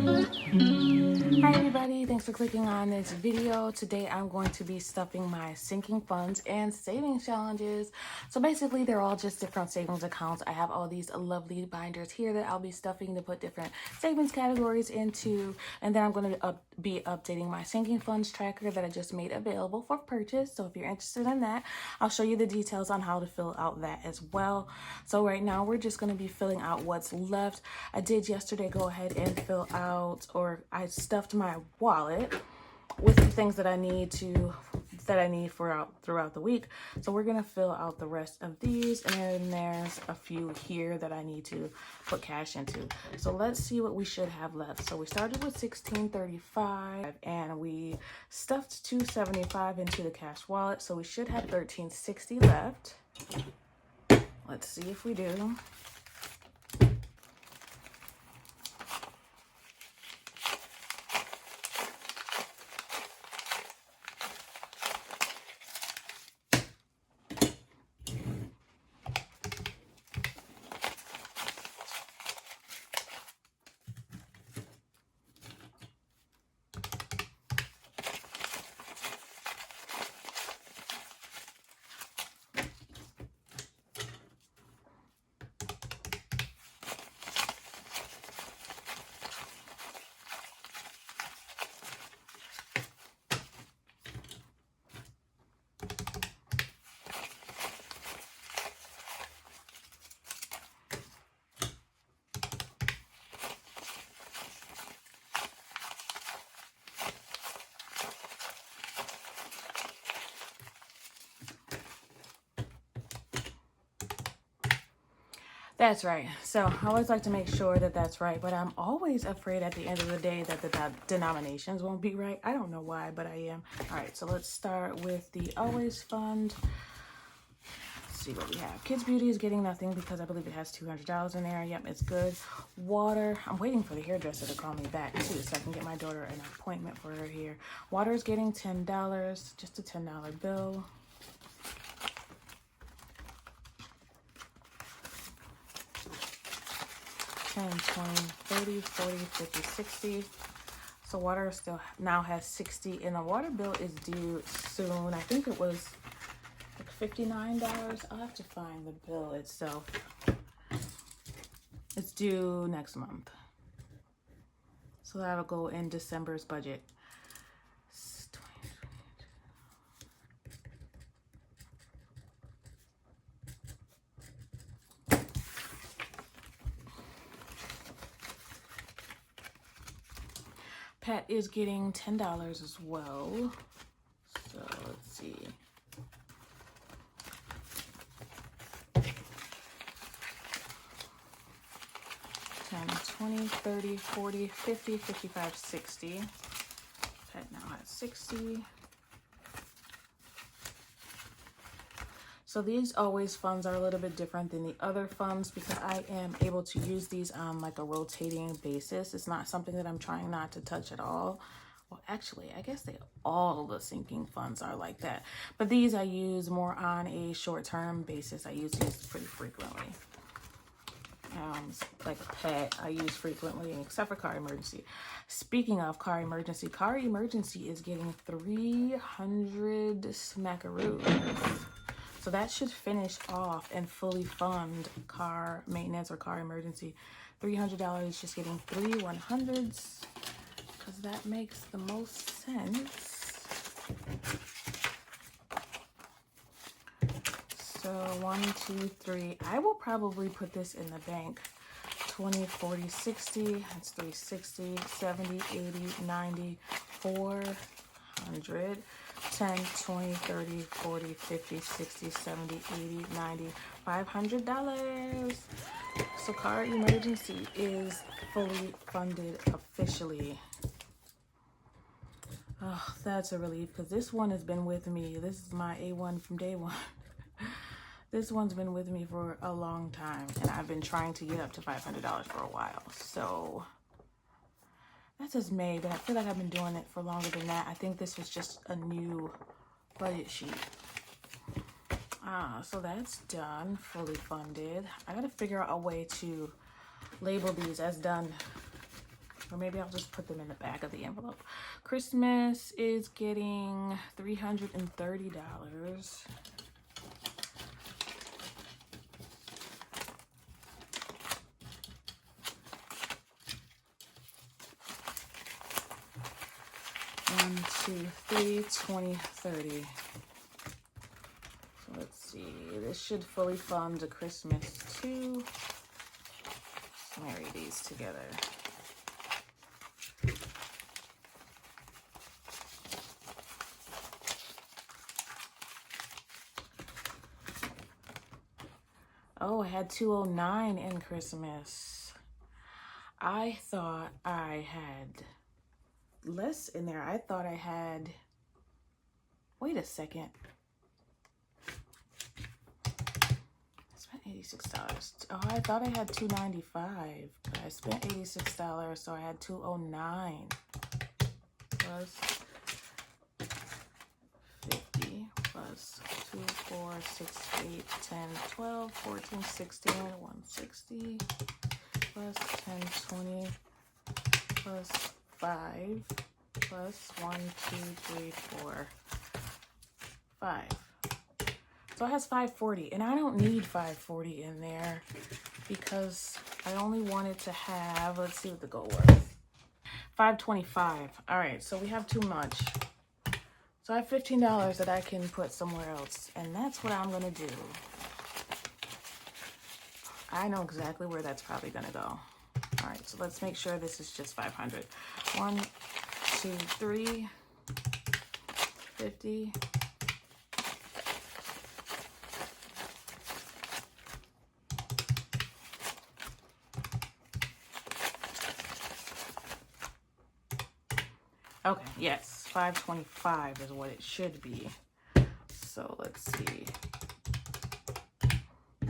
Hi everybody, thanks for clicking on this video. Today I'm going to be stuffing my sinking funds and savings challenges. So basically they're all just different savings accounts. I have all these lovely binders here that I'll be stuffing to put different savings categories into. And then I'm going to be updating my sinking funds tracker that I just made available for purchase. So if you're interested in that, I'll show you the details on how to fill out that as well. So right now we're just going to be filling out what's left. I did yesterday go ahead and fill out, or I stuffed my wallet with the things that I need throughout the week. So we're gonna fill out the rest of these, and then there's a few here that I need to put cash into. So let's see what we should have left. So we started with $16.35 and we stuffed $2.75 into the cash wallet. So we should have $13.60 left. Let's see if we do. That's right. So I always like to make sure that that's right, but I'm always afraid at the end of the day that the denominations won't be right. I don't know why, but I am. All right, so let's start with the Always Fund. Let's see what we have. Kids Beauty is getting nothing because I believe it has $200 in there. Yep, it's good. Water, I'm waiting for the hairdresser to call me back too so I can get my daughter an appointment for her hair. Water is getting $10, just a $10 bill. 10, 20, 30, 40, 50, 60. So water still now has 60 and the water bill is due soon. I think it was like $59. I'll have to find the bill itself. It's due next month. So that'll go in December's budget. Pet is getting $10 as well. So let's see. $10, 20, 30, 40, 50, 55, 60. Pet now has 60. So these Always funds are a little bit different than the other funds because I am able to use these on like a rotating basis. It's not something that I'm trying not to touch at all. Well, actually, I guess all the sinking funds are like that. But these I use more on a short-term basis. I use these pretty frequently. Like Pet, I use frequently, except for Car Emergency. Speaking of Car Emergency is getting 300 smackaroos. So that should finish off and fully fund car maintenance or car emergency. $300, just getting 3 100s because that makes the most sense. So 1, 2, 3. I will probably put this in the bank. 20, 40, 60. That's 360, 70, 80, 90, 400. 10, 20, 30, 40, 50, 60, 70, 80, 90, $500. So car emergency is fully funded officially. Oh, that's a relief because this one has been with me. This is my A1 from day one. This one's been with me for a long time and I've been trying to get up to $500 for a while. So that's just May, but I feel like I've been doing it for longer than that. I think this was just a new budget sheet. So that's done, fully funded. I gotta figure out a way to label these as done. Or maybe I'll just put them in the back of the envelope. Christmas is getting $330. One, two, three, 20, 30. So let's see. This should fully fund a Christmas too. Let's marry these together. Oh, I had 209 in Christmas. I thought I had less in there. I thought I had, wait a second. I spent $86. Oh, I thought I had $295, but I spent $86, so I had $209 plus 50 plus 2, 4, 6, 8, 10, 12, 14, 16, 160 plus 10, 20 plus 5 plus 1, 2, 3, 4, 5. So it has 540, and I don't need 540 in there because I only wanted to have, let's see what the goal was, 525. All right, so we have too much. So I have $15 that I can put somewhere else, and that's what I'm gonna do. I know exactly where that's probably gonna go. All right, so let's make sure this is just 500. 1, 2, 3, 50. Okay, yes, 525 is what it should be. So let's see.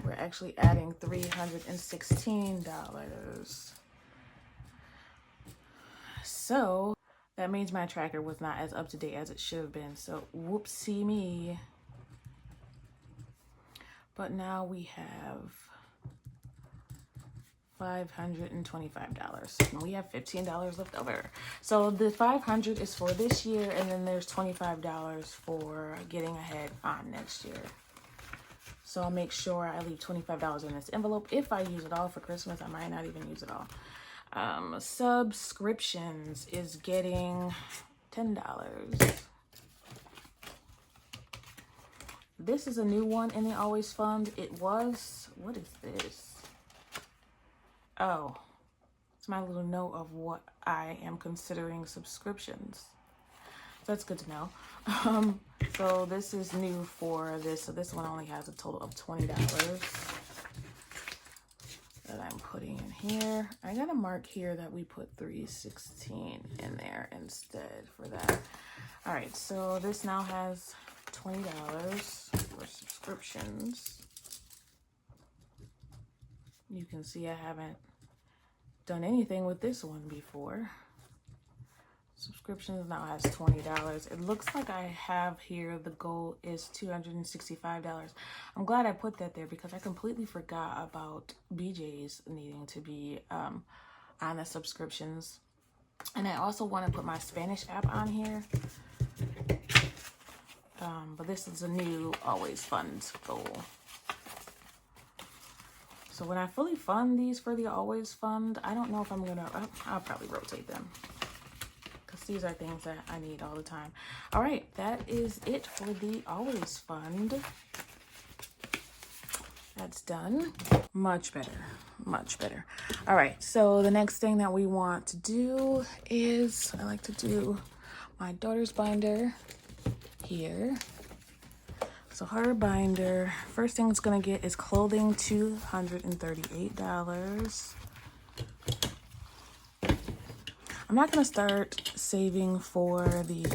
We're actually adding $316. So that means my tracker was not as up to date as it should have been. So whoopsie me. But now we have $525, and we have $15 left over. So the 500 is for this year, and then there's $25 for getting ahead on next year. So I'll make sure I leave $25 in this envelope. If I use it all for Christmas, I might not even use it all. Subscriptions is getting $10. This is a new one in the Always Fund. It was, what is this? Oh, it's my little note of what I am considering subscriptions. So that's good to know. So this is new for this. So this one only has a total of $20 that I'm putting in here. I got a mark here that we put $316 in there instead for that. All right, so this now has $20 for subscriptions. You can see I haven't done anything with this one before. Subscriptions now has $20. It looks like I have here the goal is $265. I'm glad I put that there because I completely forgot about BJ's needing to be on the subscriptions. And I also want to put my Spanish app on here. But this is a new Always Fund goal. So when I fully fund these for the Always Fund, I don't know if I'm gonna, I'll probably rotate them because these are things that I need all the time. All right, that is it for the Always Fund. That's done. Much better, much better. All right, so the next thing that we want to do is, I like to do my daughter's binder here. So her binder, first thing it's gonna get is clothing, $238. I'm not gonna start saving for the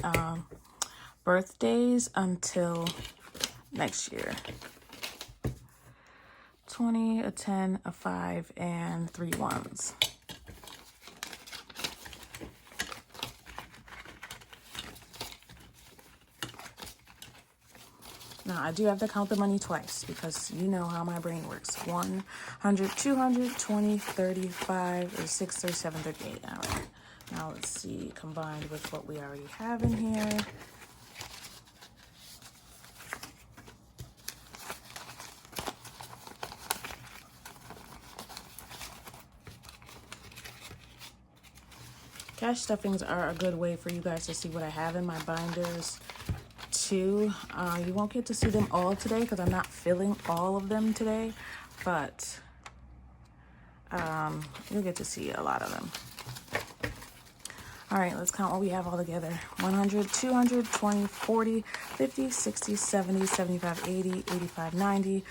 birthdays until next year. 20, a 10, a 5, and 3 ones. Now, I do have to count the money twice because you know how my brain works. 100, 200, 20, 35, 36, 37, 38. All right. Now, let's see, combined with what we already have in here. Cash stuffings are a good way for you guys to see what I have in my binders too. You won't get to see them all today because I'm not filling all of them today, but you'll get to see a lot of them. All right, let's count what we have all together. 100, 200, 20, 40, 50, 60, 70, 75, 80, 85, 90,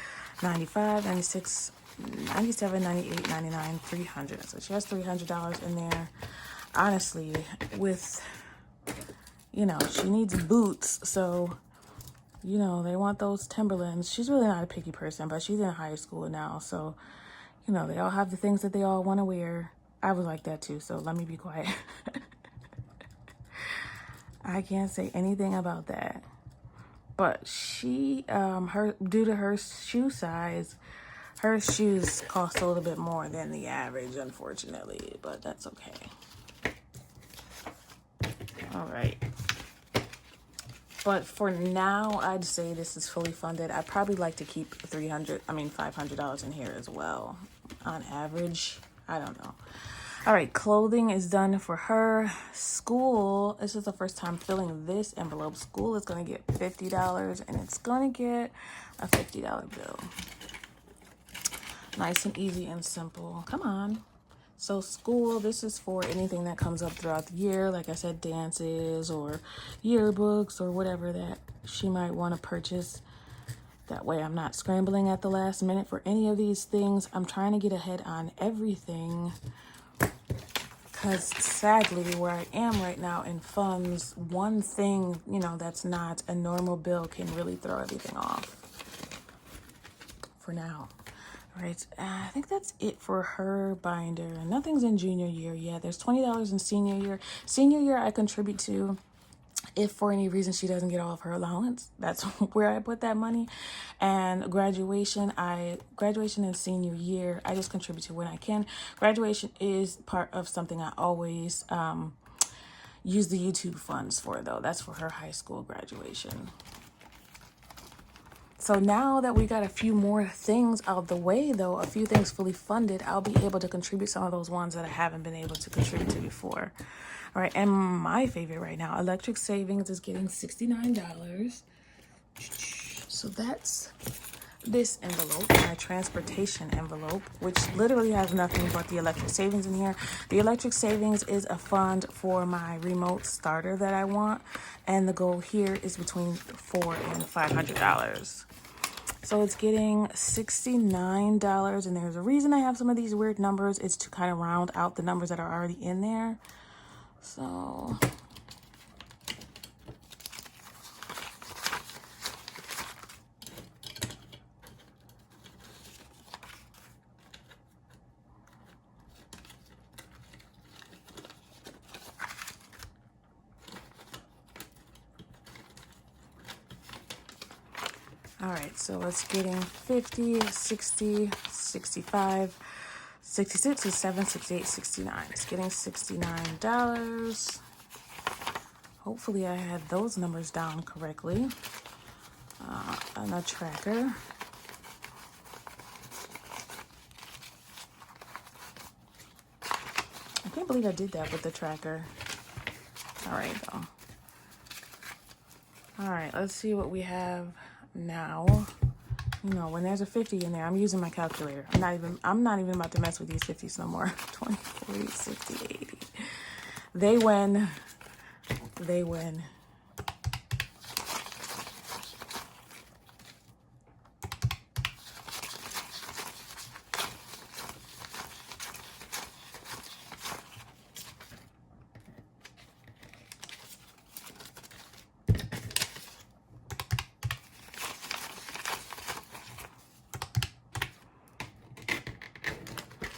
95, 96, 97, 98, 99, 300. So she has $300 in there. Honestly, with, you know, she needs boots, so, you know, they want those Timberlands. She's really not a picky person, but she's in high school now, so, you know, they all have the things that they all want to wear. I was like that too, so let me be quiet. I can't say anything about that. But she, due to her shoe size, her shoes cost a little bit more than the average, unfortunately, but that's okay. All right. But for now, I'd say this is fully funded. I'd probably like to keep $500 in here as well. On average, I don't know. All right, clothing is done for her. School, this is the first time filling this envelope. School is going to get $50, and it's going to get a $50 bill. Nice and easy and simple. Come on. So school, this is for anything that comes up throughout the year. Like I said, dances or yearbooks or whatever that she might want to purchase. That way I'm not scrambling at the last minute for any of these things. I'm trying to get ahead on everything. Because sadly, where I am right now in funds, one thing, you know, that's not a normal bill can really throw everything off. For now. All right, I think that's it for her binder. Nothing's in junior year yet. There's $20 in senior year. Senior year I contribute to if for any reason she doesn't get all of her allowance. That's where I put that money. And graduation and senior year, I just contribute to when I can. Graduation is part of something I always use the YouTube funds for, though. That's for her high school graduation. So now that we got a few more things out of the way, though, a few things fully funded, I'll be able to contribute some of those ones that I haven't been able to contribute to before. All right, and my favorite right now, electric savings is getting $69. So that's this envelope, my transportation envelope, which literally has nothing but the electric savings in here. The electric savings is a fund for my remote starter that I want, and the goal here is between $400 and $500. So it's getting $69, and there's a reason I have some of these weird numbers. It's to kind of round out the numbers that are already in there. So all right, so it's getting 50, 60, 65, 66, 67, 68, 69. It's getting $69. Hopefully I had those numbers down correctly on a tracker. I can't believe I did that with the tracker. All right, though. All right, let's see what we have now. You know, when there's a 50 in there, I'm using my calculator. I'm not even about to mess with these 50s no more. 20, 40, 60, 80. They win. They win.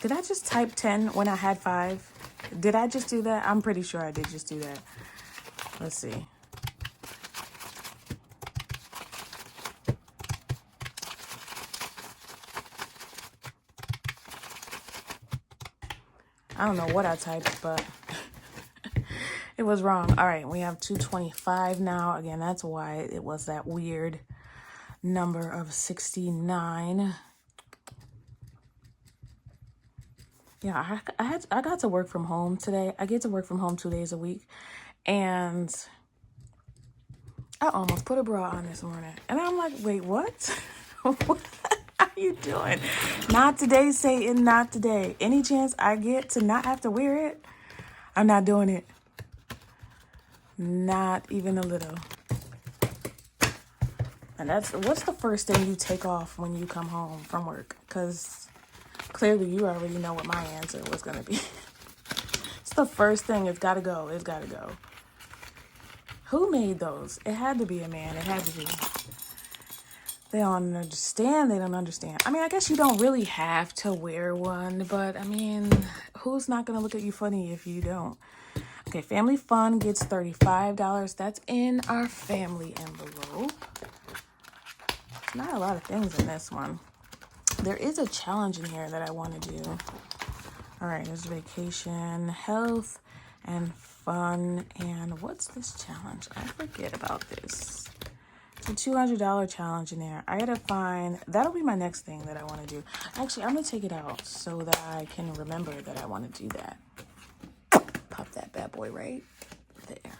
Did I just type 10 when I had 5? Did I just do that? I'm pretty sure I did just do that. Let's see. I don't know what I typed, but it was wrong. All right, we have 225 now. Again, that's why it was that weird number of 69. Yeah, I got to work from home today. I get to work from home 2 days a week, and I almost put a bra on this morning. And I'm like, wait, what? What are you doing? Not today, Satan, not today. Any chance I get to not have to wear it, I'm not doing it. Not even a little. And what's the first thing you take off when you come home from work? Because clearly you already know what my answer was going to be. It's the first thing. It's got to go. It's got to go. Who made those? It had to be a man. It had to be. They don't understand. They don't understand. I mean, I guess you don't really have to wear one, but I mean, who's not going to look at you funny if you don't? Okay, Family Fun gets $35. That's in our family envelope. Not a lot of things in this one. There is a challenge in here that I want to do. All right, there's vacation, health, and fun. And what's this challenge? I forget about this. It's a $200 challenge in there. I gotta find, that'll be my next thing that I want to do. Actually, I'm gonna take it out so that I can remember that I want to do that. Pop that bad boy right there.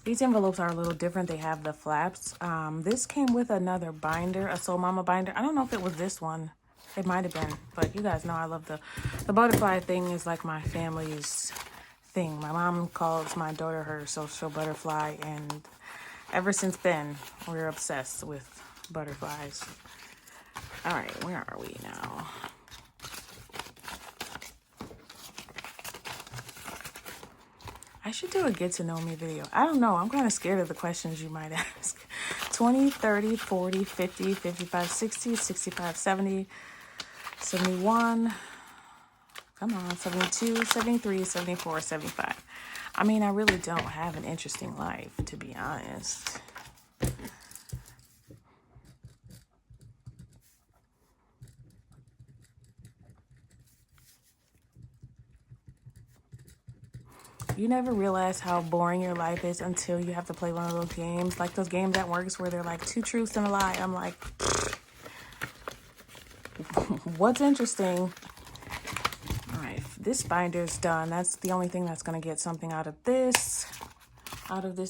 These envelopes are a little different. They have the flaps. This came with another binder, a Soul Mama binder. I don't know if it was this one. It might have been, but you guys know I love the butterfly thing is like my family's thing. My mom calls my daughter her social butterfly, and ever since then, we're obsessed with butterflies. All right, where are we now? I should do a get to know me video. I don't know. I'm kind of scared of the questions you might ask. 20, 30, 40, 50, 55, 60, 65, 70, 71. Come on, 72, 73, 74, 75. I mean, I really don't have an interesting life, to be honest. You never realize how boring your life is until you have to play one of those games. Like those games at works where they're like 2 truths and a lie. I'm like, what's interesting? All right, this binder's done. That's the only thing that's going to get something out of this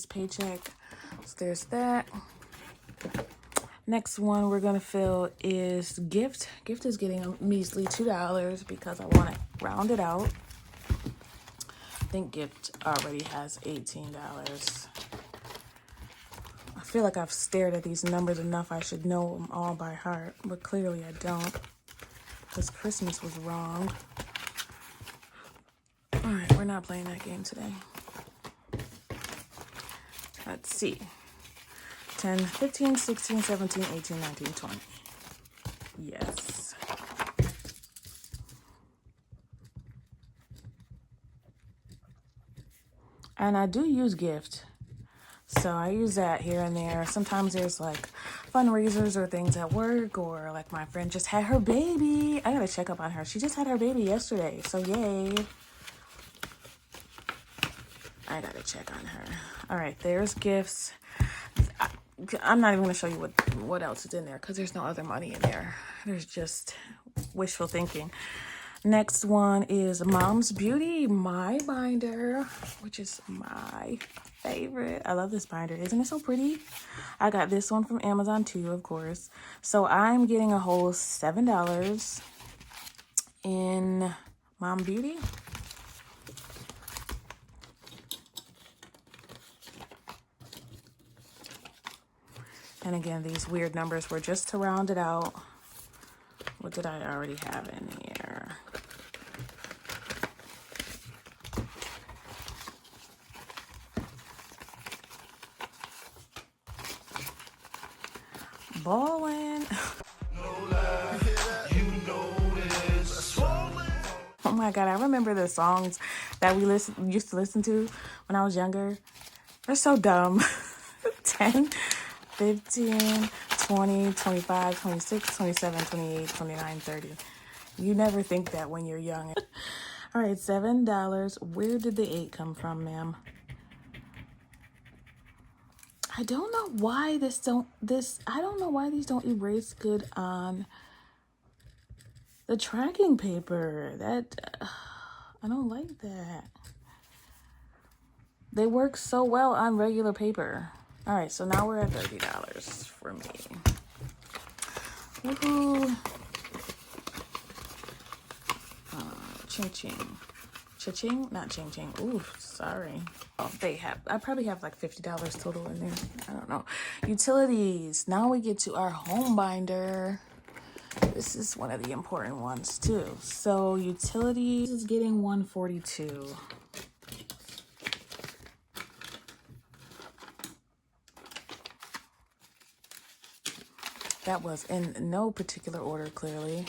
paycheck. So there's that. Next one we're going to fill is gift. Gift is getting a measly $2 because I want to round it out. I think gift already has $18. I feel like I've stared at these numbers enough. I should know them all by heart, but clearly I don't because Christmas was wrong. All right, we're not playing that game today. Let's see. 10, 15, 16, 17, 18, 19, 20. Yes. And I do use gift. So I use that here and there. Sometimes there's like fundraisers or things at work, or like my friend just had her baby. I gotta check up on her. She just had her baby yesterday. So yay. I gotta check on her. All right, there's gifts. I'm not even gonna show you what else is in there because there's no other money in there. There's just wishful thinking. Next one is Mom's Beauty, my binder, which is my favorite. I love this binder. Isn't it so pretty? I got this one from Amazon too, of course. So I'm getting a whole $7 in Mom Beauty. And again, these weird numbers were just to round it out. What did I already have in here? Ballin'. Oh my God, I remember the songs that we used to listen to when I was younger. They're so dumb. 10, 15, 20, 25, 26, 27, 28, 29, 30. You never think that when you're young. All right, $7. Where did the 8 come from, ma'am? I don't know why I don't know why these don't erase good on the tracking paper. I don't like that. They work so well on regular paper. All right, so now we're at $30 for me. Woohoo. Ching ching. Cha-ching? Not ching ching. Ooh, sorry. Oh, I probably have like $50 total in there. I don't know. Utilities. Now we get to our home binder. This is one of the important ones too. So utilities is getting $142. That was in no particular order, clearly.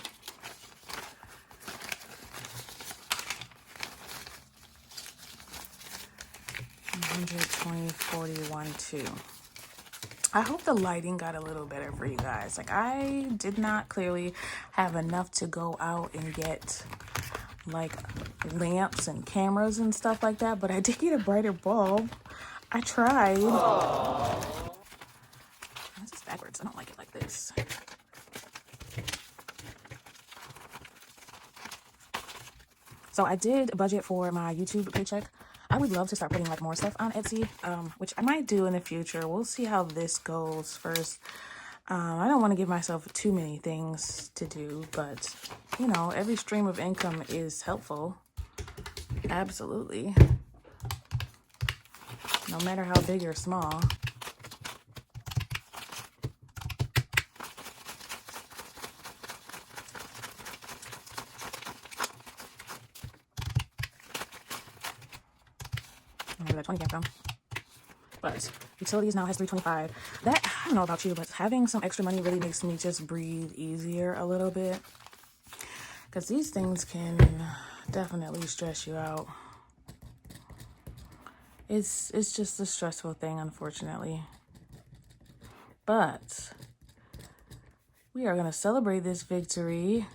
$120, $41, $2. I hope the lighting got a little better for you guys. Like, I did not clearly have enough to go out and get like lamps and cameras and stuff like that, but I did get a brighter bulb. I tried. Aww. This is backwards. I don't like it like this. So I did budget for my YouTube paycheck. I would love to start putting like more stuff on Etsy, which I might do in the future. We'll see how this goes first. I don't want to give myself too many things to do, but you know, every stream of income is helpful. Absolutely. No matter how big or small. Where that 20 came from. But utilities now has $325. That, I don't know about you, but having some extra money really makes me just breathe easier a little bit. Because these things can definitely stress you out. It's just a stressful thing, unfortunately. But we are going to celebrate this victory.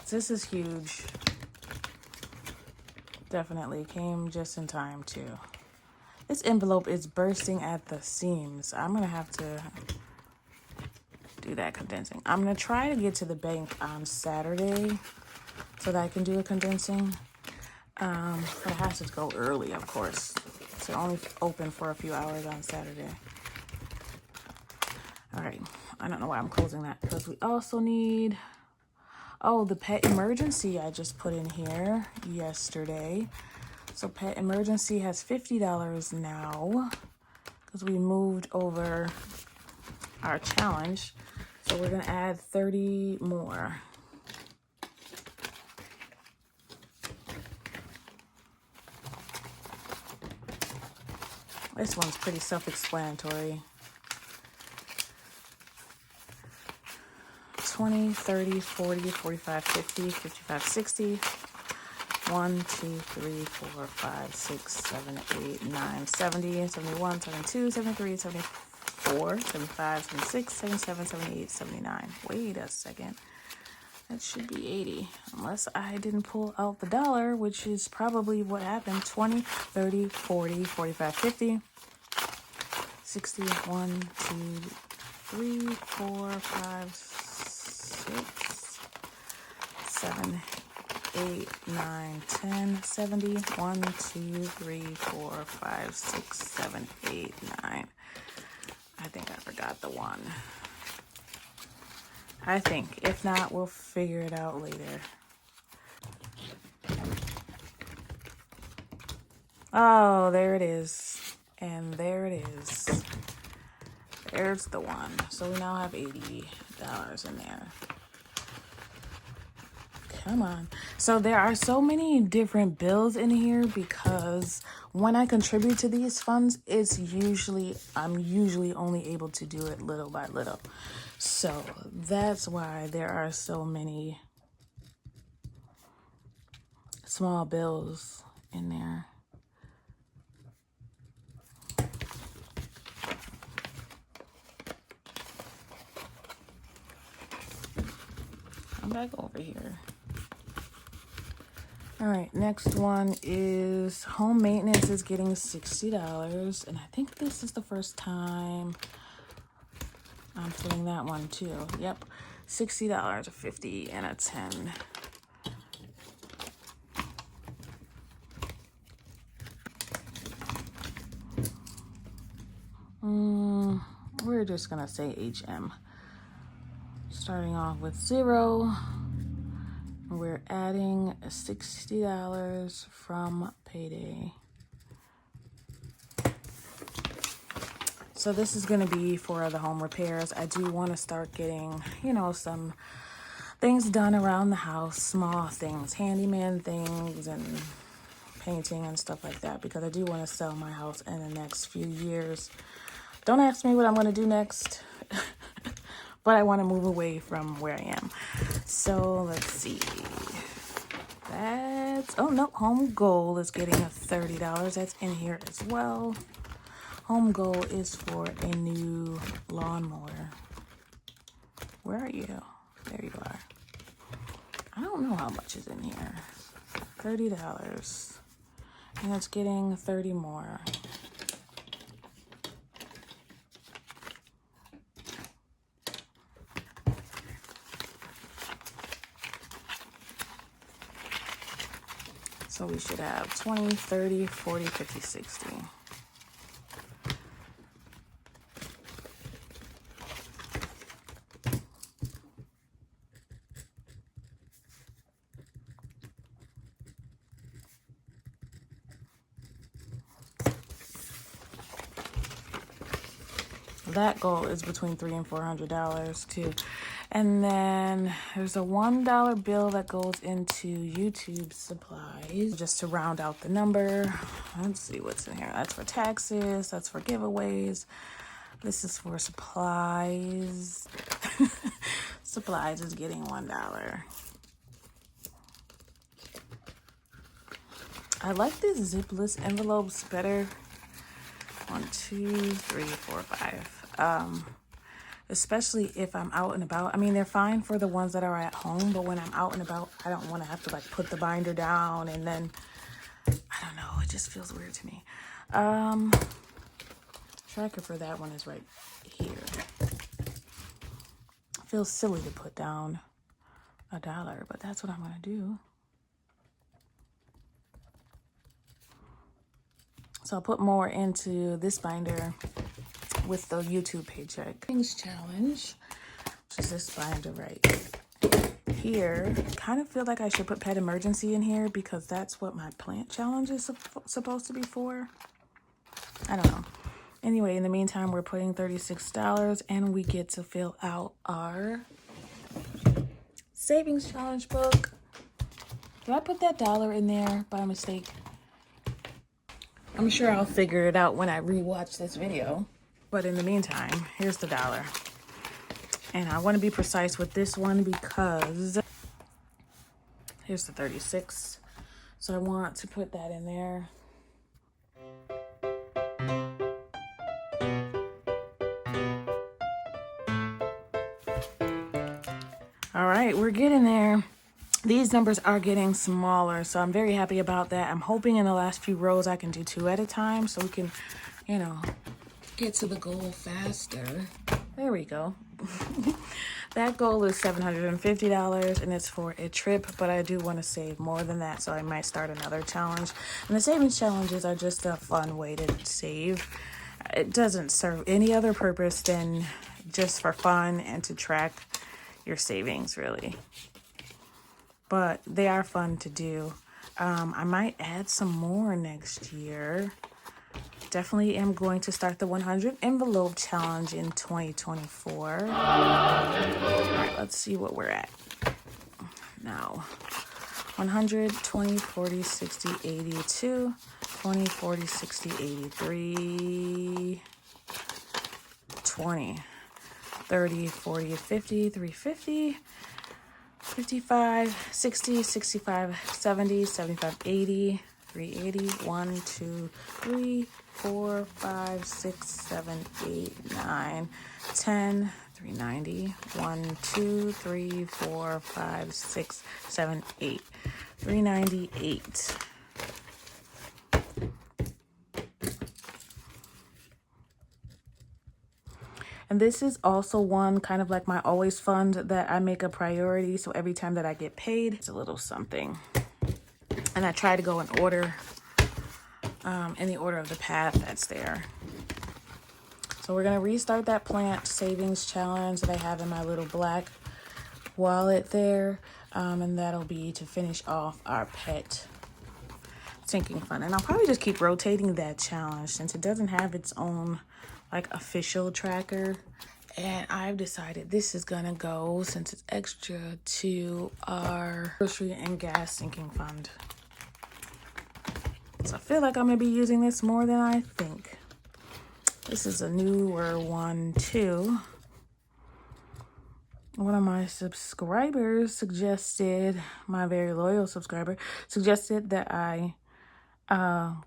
This is huge. Definitely came just in time too. This envelope is bursting at the seams. I'm gonna have to do that condensing. I'm gonna try to get to the bank on Saturday so that I can do a condensing. But I have to go early, of course. So only open for a few hours on Saturday. All right, I don't know why I'm closing that because we also need, oh, the pet emergency I just put in here yesterday. So pet emergency has $50 now because we moved over our challenge. So we're gonna add 30 more. This one's pretty self-explanatory. 20, 30, 40, 45, 50, 55, 60. 1, 2, 3, 4, 5, 6, 7, 8, 9, 70, 71, 72, 73, 74, 75, 76, 77, 78, 79. Wait a second. That should be 80. Unless I didn't pull out the dollar, which is probably what happened. 20, 30, 40, 45, 50, 60, 1, 2, 3, 4, 5, 6, 7, 8, 9, 10, 70, 1, 2, 3, 4, 5, 6, 7, 8, 9. I think I forgot the 1. I think. If not, we'll figure it out later. Oh, there it is. And there it is. There's the 1. So we now have $80 in there. Come on. So there are so many different bills in here because when I contribute to these funds, I'm usually only able to do it little by little. So that's why there are so many small bills in there. back over here. All right, next one is home maintenance is getting $60. And I think this is the first time I'm putting that one too. Yep, $60, a 50, and a 10. We're just gonna say HM. Starting off with 0. We're adding $60 from Payday. So this is going to be for the home repairs. I do want to start getting, you know, some things done around the house, small things, handyman things and painting and stuff like that, because I do want to sell my house in the next few years. Don't ask me what I'm going to do next, but I want to move away from where I am. So let's see. That's, oh no, Home Goal is getting a $30. That's in here as well. Home Goal is for a new lawnmower. Where are you? There you are. I don't know how much is in here. $30. And it's getting 30 more. So we should have 20, 30, 40, 50, 60. That goal is between $300 and $400 too. And then there's a $1 bill that goes into YouTube supplies, just to round out the number. Let's see what's in here. That's for taxes. That's for giveaways. This is for supplies. Supplies is getting $1. I like these zipless envelopes better. 1, 2, 3, 4, 5. Especially if I'm out and about. I mean, they're fine for the ones that are at home, but when I'm out and about, I don't want to have to like put the binder down and then, I don't know, it just feels weird to me. Tracker for that one is right here. Feels silly to put down $1, but that's what I'm gonna do. So I'll put more into this binder with the YouTube Paycheck Things Challenge, which is this binder right here. Kind of feel like I should put Pet Emergency in here because that's what my plant challenge is supposed to be for. I don't know. Anyway, in the meantime, we're putting $36 and we get to fill out our savings challenge book. Did I put that $1 in there by mistake? I'm sure I'll figure it out when I rewatch this video. But in the meantime, here's the $1. And I want to be precise with this one because here's the 36. So I want to put that in there. All right, we're getting there. These numbers are getting smaller, so I'm very happy about that. I'm hoping in the last few rows I can do 2 at a time so we can, you know, get to the goal faster. There we go. That goal is $750 and it's for a trip, but I do want to save more than that, so I might start another challenge. And the savings challenges are just a fun way to save. It doesn't serve any other purpose than just for fun and to track your savings, really. But they are fun to do. I might add some more next year. Definitely am going to start the 100 envelope challenge in 2024. All right, let's see what we're at now. 100, 20, 40, 60, 82, 20, 40, 60, 83, 20, 30, 40, 50, 350, 55, 60, 65, 70, 75, 80, 380, 1, 2, 3, 4, 5, 6, 7, 8, 9, 10, $3.90. 1, 2, 3, 4, 5, 6, 7, 8. $3.98. And this is also one kind of like my always fund that I make a priority. So every time that I get paid, it's a little something. And I try to go in order, in the order of the path that's there. So we're going to restart that plant savings challenge that I have in my little black wallet there. And that'll be to finish off our pet sinking fund. And I'll probably just keep rotating that challenge since it doesn't have its own like official tracker. And I've decided this is gonna go, since it's extra, to our grocery and gas sinking fund. So I feel like I'm gonna be using this more than I think. This is a newer one too. One of my subscribers suggested, my very loyal subscriber, suggested that I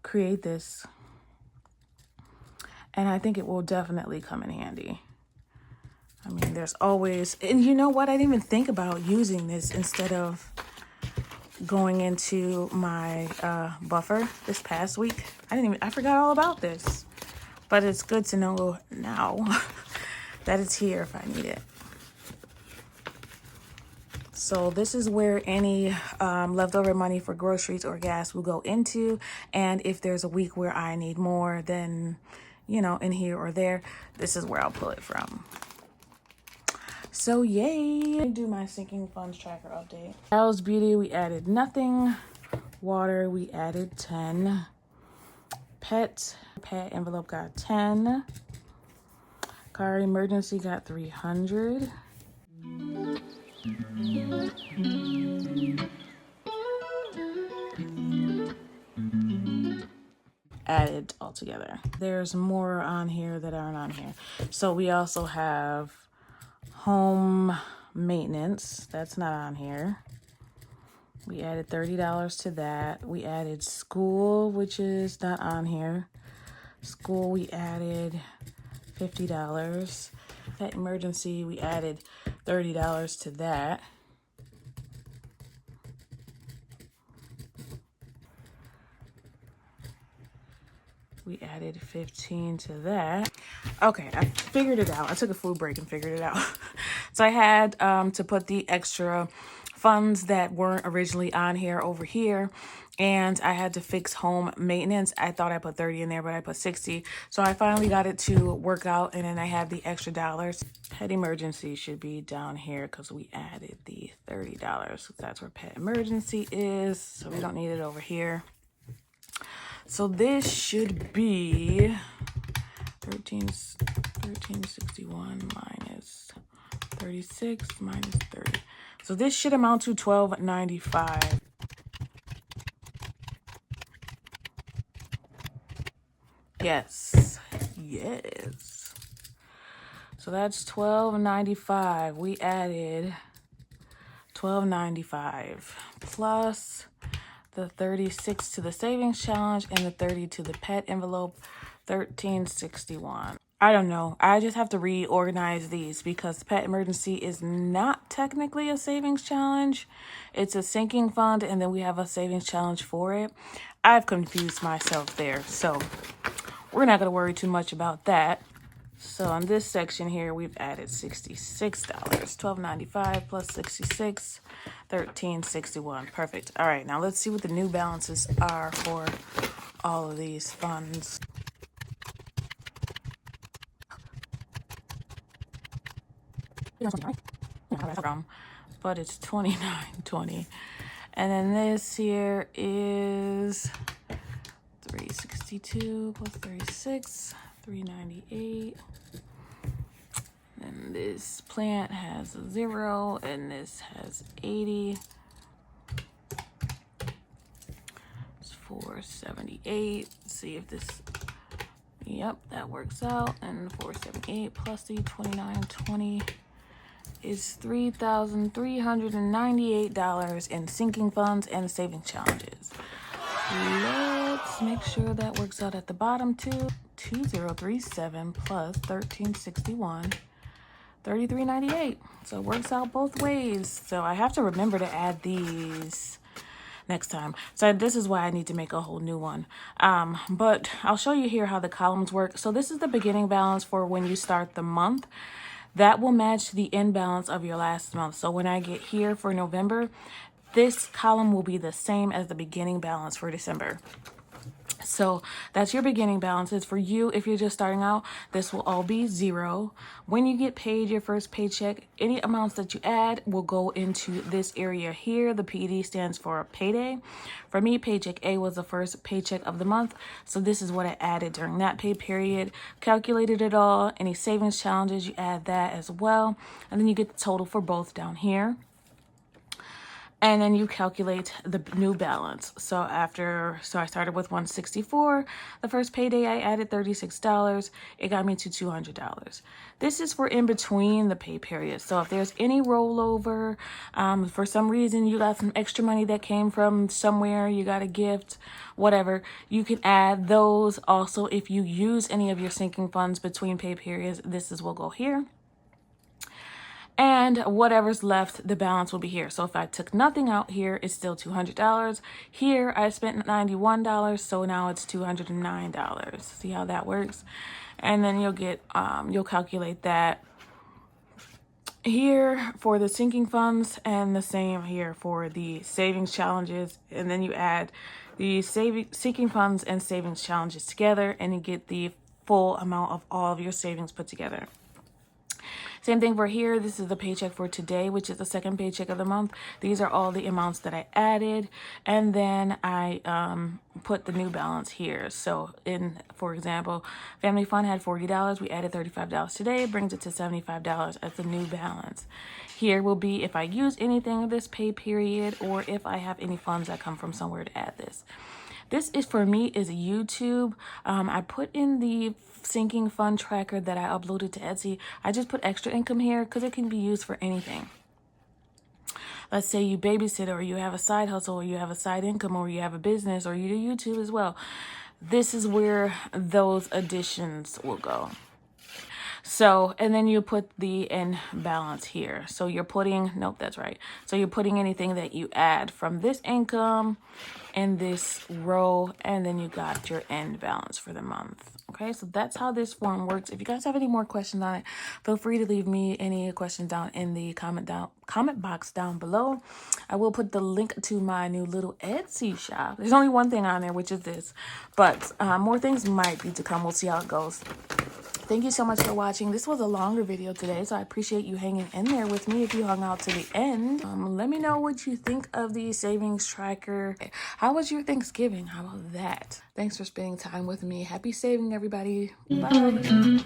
create this. And I think it will definitely come in handy. I mean, there's always, and you know what? I didn't even think about using this instead of going into my buffer this past week. I forgot all about this. But it's good to know now that it's here if I need it. So this is where any leftover money for groceries or gas will go into. And if there's a week where I need more than, you know, in here or there, this is where I'll pull it from. So yay! I do my sinking funds tracker update. House Beauty, we added nothing. Water, we added 10. Pet envelope got 10. Car emergency got 300. Added all together. There's more on here that aren't on here. So we also have home maintenance. That's not on here. We added $30 to that. We added school, which is not on here. School, we added $50. That emergency, we added $30 to that. We added 15 to that. Okay, I figured it out. I took a food break and figured it out. So I had to put the extra funds that weren't originally on here over here, and I had to fix home maintenance. I thought I put 30 in there, but I put 60. So I finally got it to work out, and then I have the extra dollars. Pet emergency should be down here because we added the $30. That's where pet emergency is, so we don't need it over here. So this should be 1361 minus 36 minus 30. So this should amount to $12.95. Yes. Yes. So that's $12.95. We added $12.95 plus the 36 to the savings challenge and the 30 to the pet envelope, $13.61. I don't know. I just have to reorganize these because pet emergency is not technically a savings challenge. It's a sinking fund, and then we have a savings challenge for it. I've confused myself there, so we're not going to worry too much about that. So on this section here, we've added $66. $12.95 plus 66, $13.61. Perfect. All right, now let's see what the new balances are for all of these funds. But it's $29.20. And then this here is $362 plus 36, $398. And this plant has 0, and this has 80. It's $478. Let's see if this, yep, that works out. And $478 plus the $29.20 is $3,398 in sinking funds and saving challenges. Let's make sure that works out at the bottom too. 2037 plus 1361 $33.98. So it works out both ways. So I have to remember to add these next time. So this is why I need to make a whole new one. But I'll show you here how the columns work. So this is the beginning balance for when you start the month. That will match the end balance of your last month. So when I get here for November, this column will be the same as the beginning balance for December. So that's your beginning balances. For you, if you're just starting out, this will all be 0. When you get paid your first paycheck, any amounts that you add will go into this area here. The PD stands for payday. For me, paycheck A was the first paycheck of the month. So this is what I added during that pay period. Calculated it all. Any savings challenges, you add that as well. And then you get the total for both down here. And then you calculate the new balance. So I started with $164. The first payday, I added $36. It got me to $200. This is for in between the pay periods. So if there's any rollover, for some reason you got some extra money that came from somewhere, you got a gift, whatever, you can add those. Also, if you use any of your sinking funds between pay periods, this will go here. And whatever's left, the balance will be here. So if I took nothing out here, it's still $200. Here, I spent $91, so now it's $209. See how that works? And then you'll get, you'll calculate that here for the sinking funds and the same here for the savings challenges. And then you add the sinking funds and savings challenges together, and you get the full amount of all of your savings put together. Same thing for here. This is the paycheck for today, which is the second paycheck of the month. These are all the amounts that I added. And then I put the new balance here. So for example, family fund had $40. We added $35 today. It brings it to $75 as the new balance. Here will be if I use anything of this pay period or if I have any funds that come from somewhere to add this. This is for me is YouTube. I put in the sinking fund tracker that I uploaded to Etsy. I just put extra income here because it can be used for anything. Let's say you babysit, or you have a side hustle, or you have a side income, or you have a business, or you do YouTube as well. This is where those additions will go. So, and then you put the end balance here. So you're putting, nope, that's right. So you're putting anything that you add from this income in this row, and then you got your end balance for the month. Okay, so that's how this form works. If you guys have any more questions on it, feel free to leave me any questions down in the comment box down below. I will put the link to my new little Etsy shop. There's only one thing on there, which is this, but more things might be to come. We'll see how it goes. Thank you so much for watching. This was a longer video today, so I appreciate you hanging in there with me if you hung out to the end. Let me know what you think of the savings tracker. How was your Thanksgiving? How about that? Thanks for spending time with me. Happy saving, everybody. Bye.